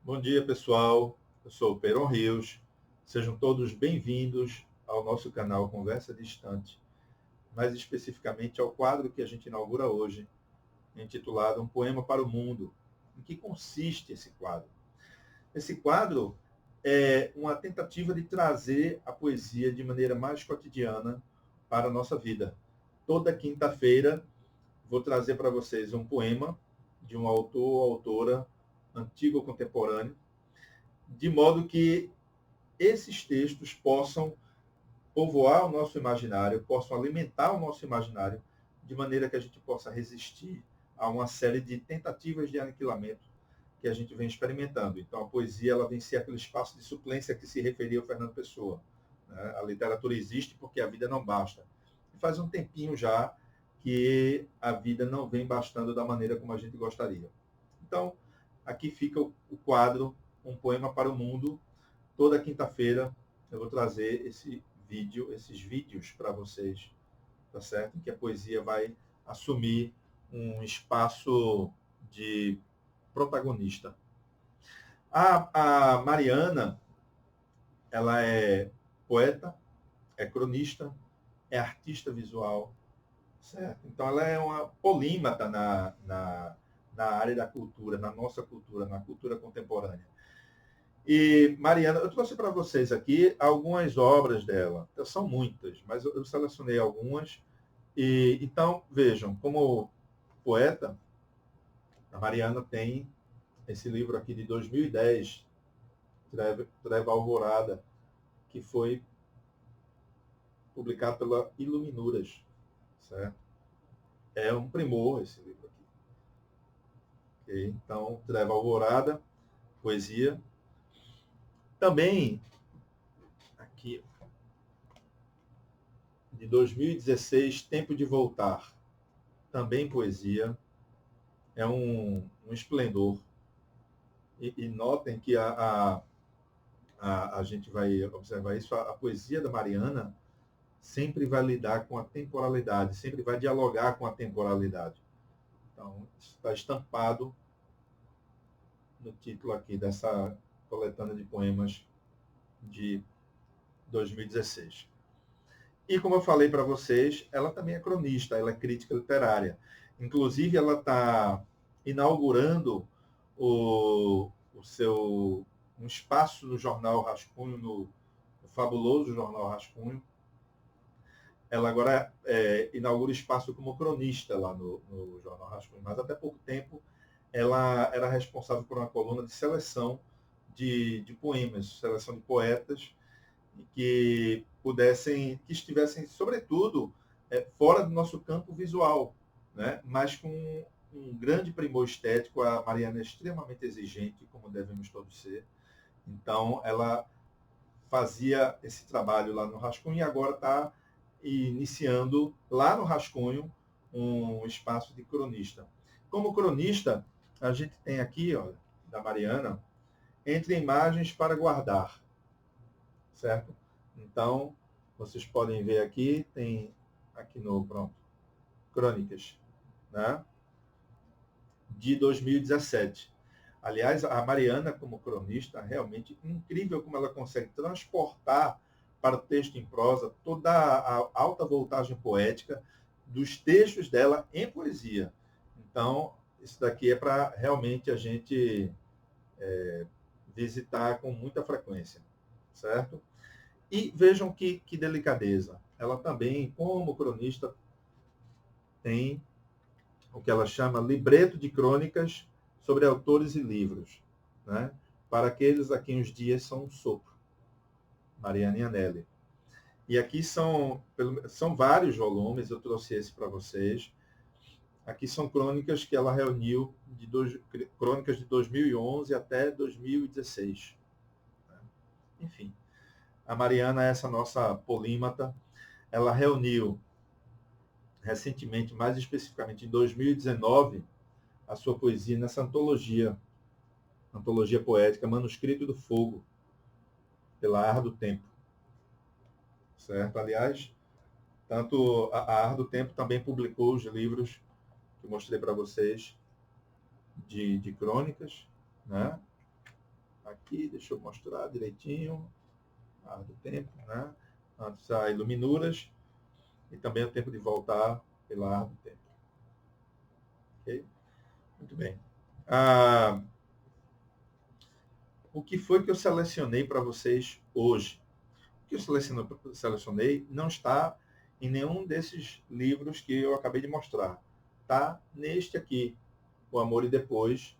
Bom dia, pessoal. Eu sou o Peron Rios. Sejam todos bem-vindos ao nosso canal Conversa Distante, mais especificamente ao quadro que a gente inaugura hoje, intitulado Um Poema para o Mundo. Em que consiste esse quadro? Esse quadro é uma tentativa de trazer a poesia de maneira mais cotidiana para a nossa vida. Toda quinta-feira vou trazer para vocês um poema de um autor ou autora antigo ou contemporâneo, de modo que esses textos possam povoar o nosso imaginário, possam alimentar o nosso imaginário, de maneira que a gente possa resistir a uma série de tentativas de aniquilamento que a gente vem experimentando. Então, a poesia ela vem ser aquele espaço de suplência que se referia ao Fernando Pessoa. Né? A literatura existe porque a vida não basta. E faz um tempinho já que a vida não vem bastando da maneira como a gente gostaria. Então, aqui fica o quadro Um Poema para o Mundo. Toda quinta-feira eu vou trazer esses vídeos para vocês, tá certo? Em que a poesia vai assumir um espaço de protagonista. A Mariana, ela é poeta, é cronista, é artista visual, certo? Então ela é uma polímata na área da cultura, na nossa cultura, na cultura contemporânea. E, Mariana, eu trouxe para vocês aqui algumas obras dela. Então, são muitas, mas eu selecionei algumas. E, então, vejam, como poeta, a Mariana tem esse livro aqui de 2010, Treva Alvorada, que foi publicado pela Iluminuras, certo? É um primor esse livro aqui. Okay? Então, Treva Alvorada, poesia. Também, aqui, de 2016, Tempo de Voltar, também poesia, é um esplendor. E notem que a gente vai observar isso, a poesia da Mariana sempre vai lidar com a temporalidade, sempre vai dialogar com a temporalidade. Então, isso está estampado no título aqui dessa coletânea de poemas de 2016. E como eu falei para vocês, ela também é cronista, ela é crítica literária. Inclusive, ela está inaugurando um espaço no Jornal Rascunho, no fabuloso Jornal Rascunho. Ela agora inaugura espaço como cronista lá no Jornal Rascunho, mas até pouco tempo ela era responsável por uma coluna de seleção de poemas, seleção de poetas que estivessem, sobretudo, fora do nosso campo visual, né? Mas com um grande primor estético. A Mariana é extremamente exigente, como devemos todos ser. Então, ela fazia esse trabalho lá no Rascunho e agora está iniciando lá no Rascunho um espaço de cronista. Como cronista, a gente tem aqui, ó, da Mariana, Entre Imagens para Guardar, certo? Então, vocês podem ver aqui, tem aqui no, pronto, Crônicas, né? De 2017. Aliás, a Mariana, como cronista, realmente incrível como ela consegue transportar para o texto em prosa toda a alta voltagem poética dos textos dela em poesia. Então, isso daqui é para realmente a gente visitar com muita frequência, certo? E vejam que delicadeza. Ela também, como cronista, tem o que ela chama libreto de crônicas sobre autores e livros, né? Para aqueles a quem os dias são um sopro. Mariana Iannelli. E aqui são vários volumes, eu trouxe esse para vocês. Aqui são crônicas que ela reuniu, crônicas de 2011 até 2016. Né? Enfim, a Mariana é essa nossa polímata. Ela reuniu recentemente, mais especificamente em 2019, a sua poesia nessa antologia poética Manuscrito do Fogo, pela Ar do Tempo. Certo? Aliás, tanto a Ar do Tempo também publicou os livros que mostrei para vocês de crônicas, né? Aqui, deixa eu mostrar direitinho. Ar do tempo, né? Antes a iluminuras e também o tempo de voltar pela ar do tempo. Ok? Muito bem. O que foi que eu selecionei para vocês hoje? O que eu selecionei não está em nenhum desses livros que eu acabei de mostrar. Está neste aqui, O Amor e Depois,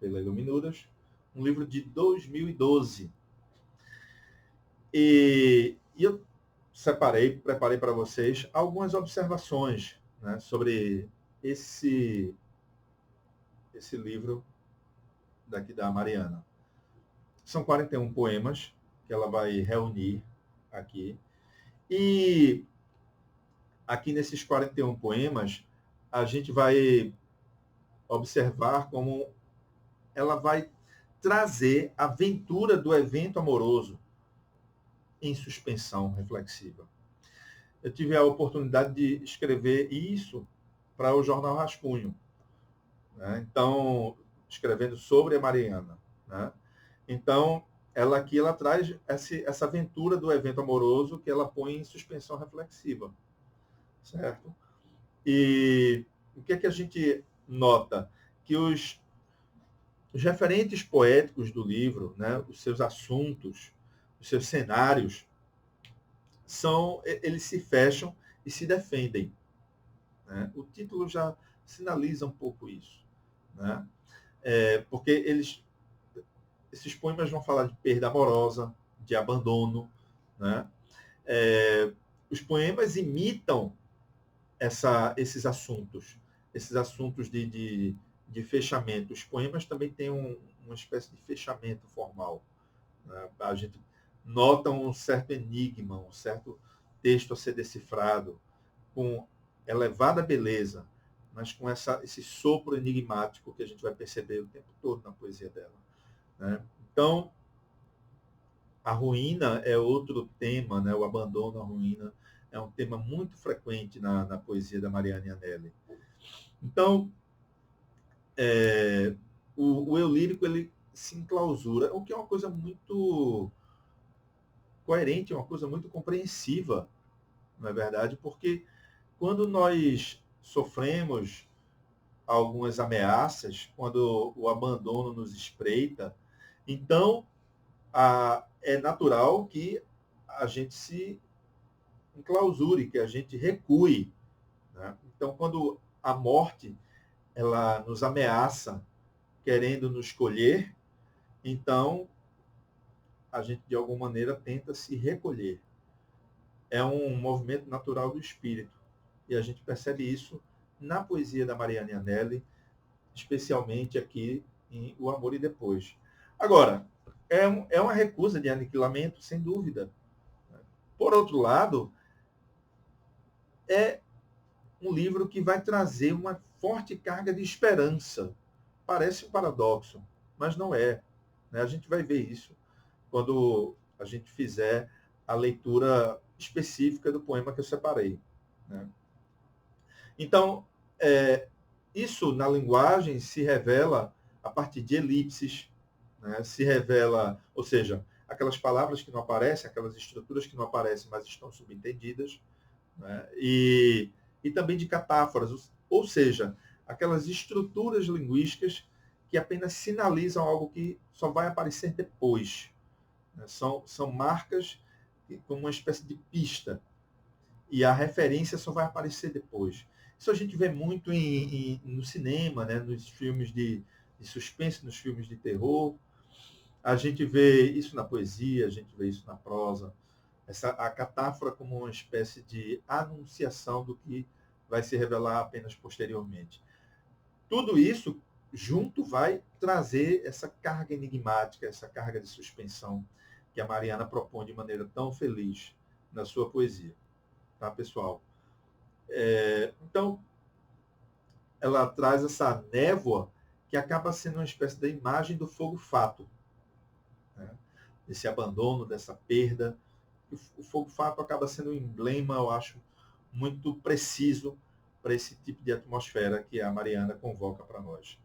pela Iluminuras, um livro de 2012. E eu preparei para vocês algumas observações, né, sobre esse livro daqui da Mariana. São 41 poemas que ela vai reunir aqui. E aqui nesses 41 poemas, a gente vai observar como ela vai trazer a aventura do evento amoroso em suspensão reflexiva. Eu tive a oportunidade de escrever isso para o Jornal Rascunho, né? Então, escrevendo sobre a Mariana, né? Então, ela traz essa aventura do evento amoroso que ela põe em suspensão reflexiva, certo? E o que é que a gente nota? Que os referentes poéticos do livro, né, os seus assuntos, os seus cenários, eles se fecham e se defendem, né? O título já sinaliza um pouco isso, né? Porque esses poemas vão falar de perda amorosa, de abandono, né? Os poemas imitam esses assuntos de fechamento. Os poemas também têm uma espécie de fechamento formal, né? A gente nota um certo enigma, um certo texto a ser decifrado, com elevada beleza, mas com esse sopro enigmático que a gente vai perceber o tempo todo na poesia dela, né? Então, a ruína é outro tema, né? O abandono, a ruína, é um tema muito frequente na poesia da Mariana Anelli. Então, o eu lírico, ele se enclausura, o que é uma coisa muito coerente, uma coisa muito compreensiva, não é verdade? Porque quando nós sofremos algumas ameaças, quando o abandono nos espreita, então é natural que a gente se enclausure, que a gente recue, né? Então, quando a morte ela nos ameaça, querendo nos colher, então a gente de alguma maneira tenta se recolher. É um movimento natural do espírito. E a gente percebe isso na poesia da Mariana Anelli, especialmente aqui em O Amor e Depois. Agora, é uma recusa de aniquilamento, sem dúvida. Por outro lado, é um livro que vai trazer uma forte carga de esperança. Parece um paradoxo, mas não é, né? A gente vai ver isso quando a gente fizer a leitura específica do poema que eu separei, né? Então, isso na linguagem se revela a partir de elipses, né? Se revela, ou seja, aquelas palavras que não aparecem, aquelas estruturas que não aparecem, mas estão subentendidas, né? E também de catáforas, ou seja, aquelas estruturas linguísticas que apenas sinalizam algo que só vai aparecer depois, né? São marcas como uma espécie de pista, e a referência só vai aparecer depois. Isso a gente vê muito no cinema, né? Nos filmes de suspense, nos filmes de terror. A gente vê isso na poesia, a gente vê isso na prosa. A catáfora como uma espécie de anunciação do que vai se revelar apenas posteriormente. Tudo isso junto vai trazer essa carga enigmática, essa carga de suspensão que a Mariana propõe de maneira tão feliz na sua poesia. Tá, pessoal? Então, ela traz essa névoa que acaba sendo uma espécie da imagem do fogo-fato, né? Desse abandono, dessa perda. O fogo-fato acaba sendo um emblema, eu acho, muito preciso para esse tipo de atmosfera que a Mariana convoca para nós.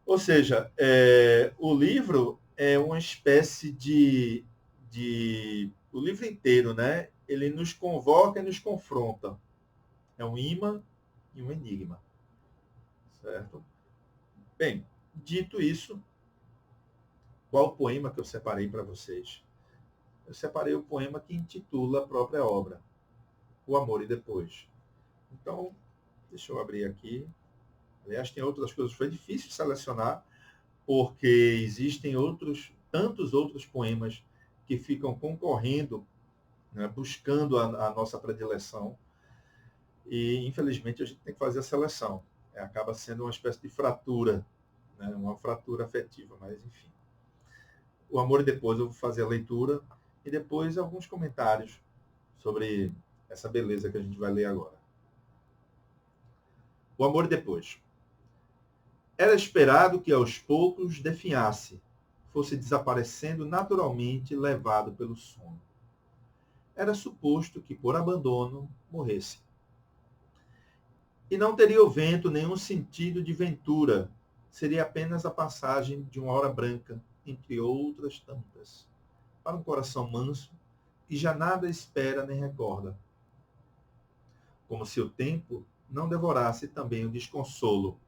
Ou seja, o livro é uma espécie o livro inteiro, né? Ele nos convoca e nos confronta. É um imã e um enigma, certo? Bem, dito isso, qual o poema que eu separei para vocês? Eu separei o poema que intitula a própria obra, O Amor e Depois. Então, deixa eu abrir aqui. Aliás, tem outras coisas. Foi difícil selecionar, porque existem tantos outros poemas que ficam concorrendo, né, buscando a nossa predileção. E, infelizmente, a gente tem que fazer a seleção. Acaba sendo uma espécie de fratura, né, uma fratura afetiva, mas enfim. O Amor e Depois eu vou fazer a leitura e depois alguns comentários sobre essa beleza que a gente vai ler agora. O Amor e Depois. Era esperado que aos poucos definhasse, fosse desaparecendo naturalmente levado pelo sono. Era suposto que por abandono morresse. E não teria o vento nenhum sentido de ventura, seria apenas a passagem de uma hora branca, entre outras tantas, para um coração manso que já nada espera nem recorda. Como se o tempo não devorasse também o desconsolo,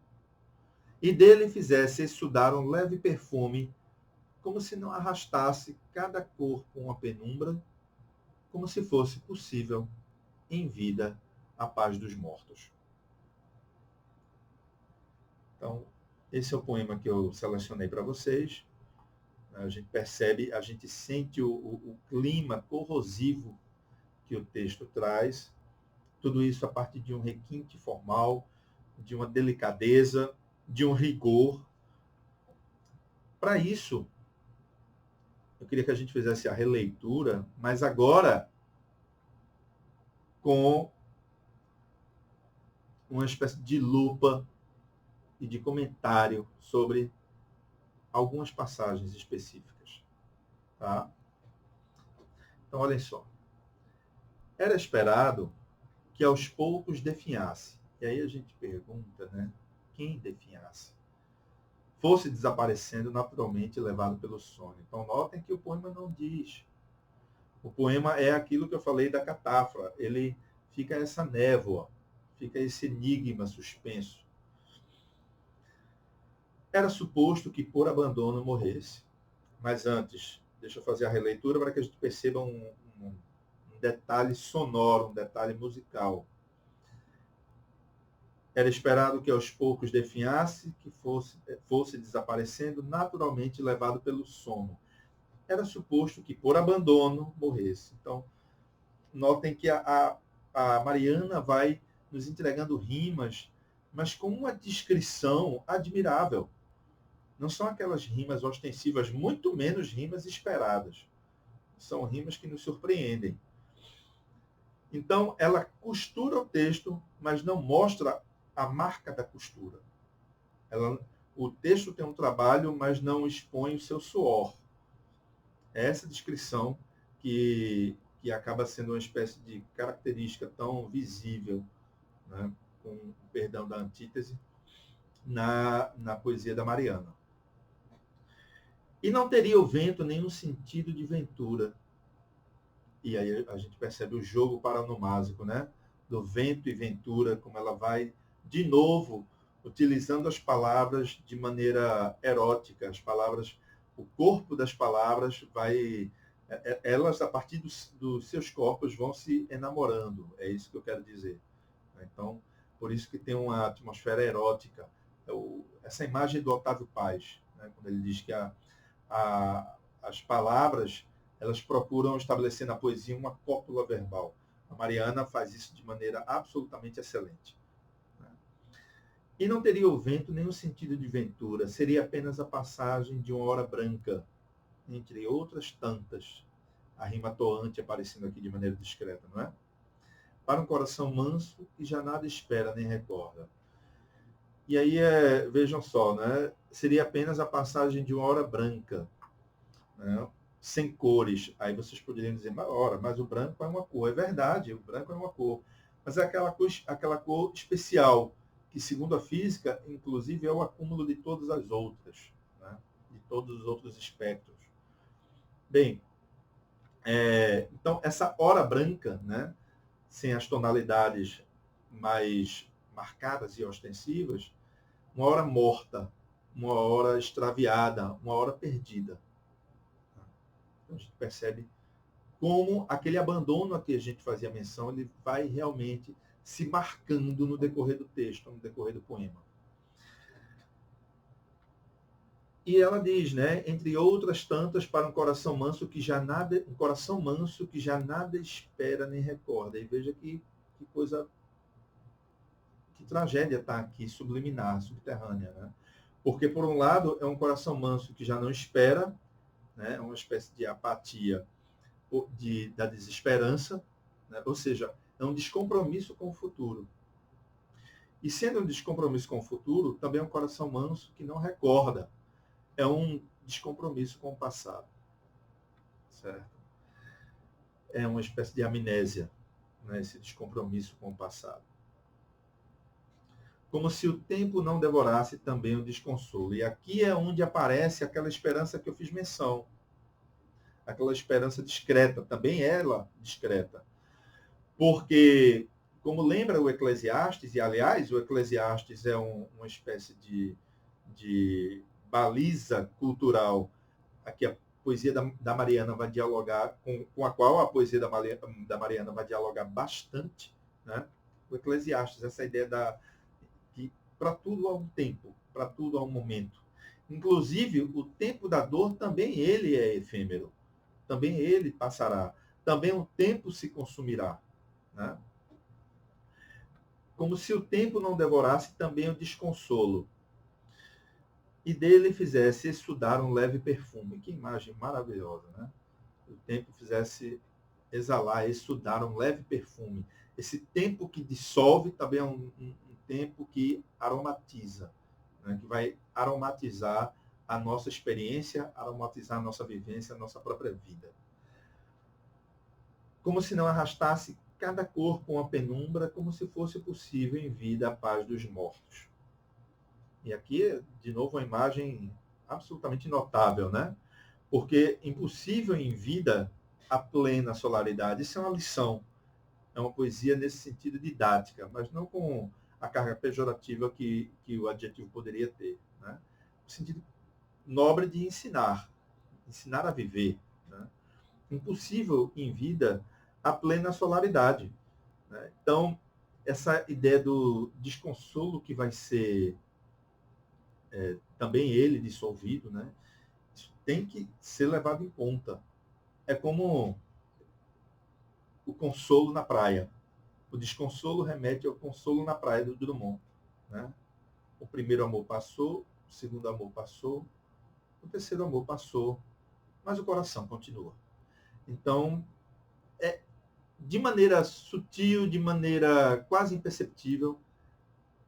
e dele fizesse exsudar um leve perfume, como se não arrastasse cada corpo uma penumbra, como se fosse possível, em vida, a paz dos mortos. Então, esse é o poema que eu selecionei para vocês. A gente percebe, a gente sente o clima corrosivo que o texto traz. Tudo isso a partir de um requinte formal, de uma delicadeza, de um rigor. Para isso, eu queria que a gente fizesse a releitura, mas agora com uma espécie de lupa e de comentário sobre algumas passagens específicas. Tá? Então, olhem só. Era esperado que aos poucos definhasse. E aí a gente pergunta, né? Quem definhasse? Fosse desaparecendo naturalmente levado pelo sono. Então, notem que o poema não diz. O poema é aquilo que eu falei da catáfora. Ele fica essa névoa, fica esse enigma suspenso. Era suposto que por abandono morresse. Mas antes, deixa eu fazer a releitura para que a gente perceba um detalhe sonoro, um detalhe musical. Era esperado que aos poucos definhasse, que fosse desaparecendo, naturalmente levado pelo sono. Era suposto que por abandono morresse. Então, notem que a Mariana vai nos entregando rimas, mas com uma descrição admirável. Não são aquelas rimas ostensivas, muito menos rimas esperadas. São rimas que nos surpreendem. Então, ela costura o texto, mas não mostra a marca da costura. O texto tem um trabalho, mas não expõe o seu suor. É essa descrição que acaba sendo uma espécie de característica tão visível, né, com o perdão da antítese, na poesia da Mariana. E não teria o vento nenhum sentido de ventura. E aí a gente percebe o jogo paronomásico, né? Do vento e ventura, como ela vai, de novo, utilizando as palavras de maneira erótica, as palavras, o corpo das palavras vai, elas, a partir dos seus corpos, vão se enamorando. É isso que eu quero dizer. Então, por isso que tem uma atmosfera erótica. Essa imagem do Otávio Paz, né? Quando ele diz que as palavras, elas procuram estabelecer na poesia uma cópula verbal. A Mariana faz isso de maneira absolutamente excelente. E não teria o vento nenhum sentido de ventura, seria apenas a passagem de uma hora branca, entre outras tantas. A rima toante aparecendo aqui de maneira discreta, não é? Para um coração manso que já nada espera nem recorda. E aí, vejam só, né? Seria apenas a passagem de uma hora branca, né? Sem cores. Aí vocês poderiam dizer, mas o branco é uma cor. É verdade, o branco é uma cor. Mas é aquela cor especial, que segundo a física, inclusive, é o acúmulo de todas as outras. Né? De todos os outros espectros. Bem, então essa hora branca, né, sem as tonalidades mais marcadas e ostensivas, uma hora morta, uma hora extraviada, uma hora perdida. Então a gente percebe como aquele abandono a que a gente fazia menção, ele vai realmente se marcando no decorrer do texto, no decorrer do poema. E ela diz, né, entre outras tantas, para um coração manso que já nada espera nem recorda. E veja que coisa, que tragédia está aqui, subliminar, subterrânea, né? Porque por um lado é um coração manso que já não espera, né, é uma espécie de apatia, da desesperança, né? Ou seja, é um descompromisso com o futuro. E sendo um descompromisso com o futuro, também é um coração manso que não recorda. É um descompromisso com o passado. Certo? É uma espécie de amnésia, né, esse descompromisso com o passado. Como se o tempo não devorasse também o desconsolo. E aqui é onde aparece aquela esperança que eu fiz menção. Aquela esperança discreta, também ela discreta. Porque, como lembra o Eclesiastes, e aliás, o Eclesiastes é uma espécie de baliza cultural a que a poesia da Mariana vai dialogar, com a qual a poesia da Mariana vai dialogar bastante, né? O Eclesiastes, essa ideia que para tudo há um tempo, para tudo há um momento. Inclusive, o tempo da dor também ele é efêmero, também ele passará, também o tempo se consumirá, né? Como se o tempo não devorasse também o desconsolo, e dele fizesse exudar um leve perfume. Que imagem maravilhosa, né? O tempo fizesse exalar, exudar um leve perfume. Esse tempo que dissolve também é um tempo que aromatiza, né? Que vai aromatizar a nossa experiência, aromatizar a nossa vivência, a nossa própria vida. Como se não arrastasse cada corpo uma penumbra, como se fosse possível em vida a paz dos mortos. E aqui, de novo, uma imagem absolutamente notável, né? Porque impossível em vida a plena solaridade. Isso é uma lição. É uma poesia nesse sentido didática, mas não com a carga pejorativa que o adjetivo poderia ter, né? No sentido nobre de ensinar a viver, né? Impossível em vida a plena solaridade, né? Então, essa ideia do desconsolo que vai ser também ele dissolvido, né? Isso tem que ser levado em conta. É como o consolo na praia. O desconsolo remete ao consolo na praia do Drummond, né? O primeiro amor passou, o segundo amor passou, o terceiro amor passou, mas o coração continua. Então, de maneira sutil, de maneira quase imperceptível,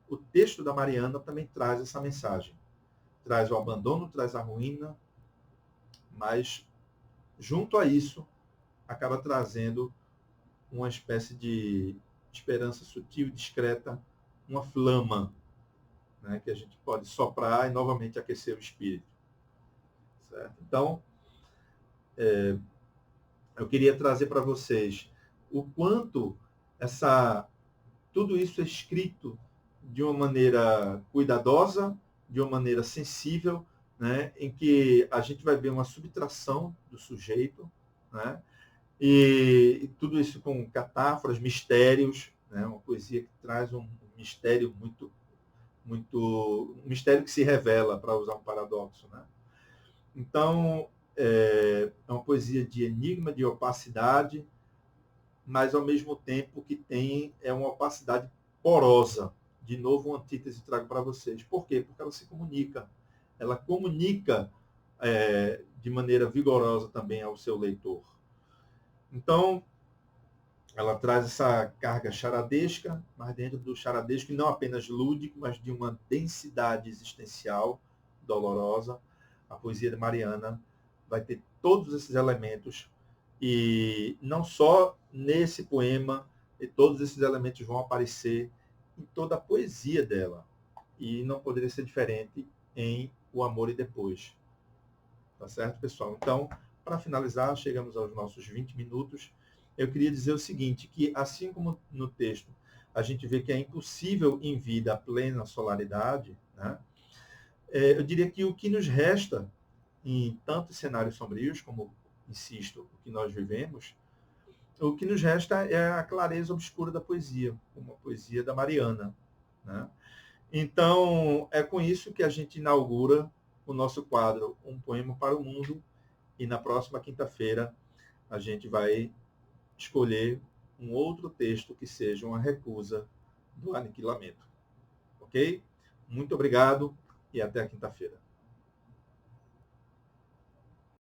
o texto da Mariana também traz essa mensagem. Traz o abandono, traz a ruína, mas junto a isso, acaba trazendo uma espécie de esperança sutil e discreta, uma flama, né, que a gente pode soprar e novamente aquecer o espírito. Certo? Então, eu queria trazer para vocês o quanto tudo isso é escrito de uma maneira cuidadosa, de uma maneira sensível, né, em que a gente vai ver uma subtração do sujeito, né, e tudo isso com catáforas, mistérios, né, uma poesia que traz um mistério um mistério que se revela, para usar um paradoxo, né? Então, é uma poesia de enigma, de opacidade, mas ao mesmo tempo que tem uma opacidade porosa. De novo, uma antítese trago para vocês. Por quê? Porque ela se comunica. Ela comunica de maneira vigorosa também ao seu leitor. Então, ela traz essa carga charadesca, mas dentro do charadesco, não apenas lúdico, mas de uma densidade existencial dolorosa. A poesia de Mariana vai ter todos esses elementos, e não só nesse poema, e todos esses elementos vão aparecer em toda a poesia dela. E não poderia ser diferente em O Amor e Depois. Tá certo, pessoal? Então, para finalizar, chegamos aos nossos 20 minutos. Eu queria dizer o seguinte, que assim como no texto a gente vê que é impossível em vida a plena solaridade, né? Eu diria que o que nos resta em tantos cenários sombrios, como, insisto, o que nós vivemos, o que nos resta é a clareza obscura da poesia, como a poesia da Mariana, né? Então, é com isso que a gente inaugura o nosso quadro Um Poema para o Mundo, e na próxima quinta-feira a gente vai escolher um outro texto que seja uma recusa do aniquilamento. Ok? Muito obrigado e até a quinta-feira.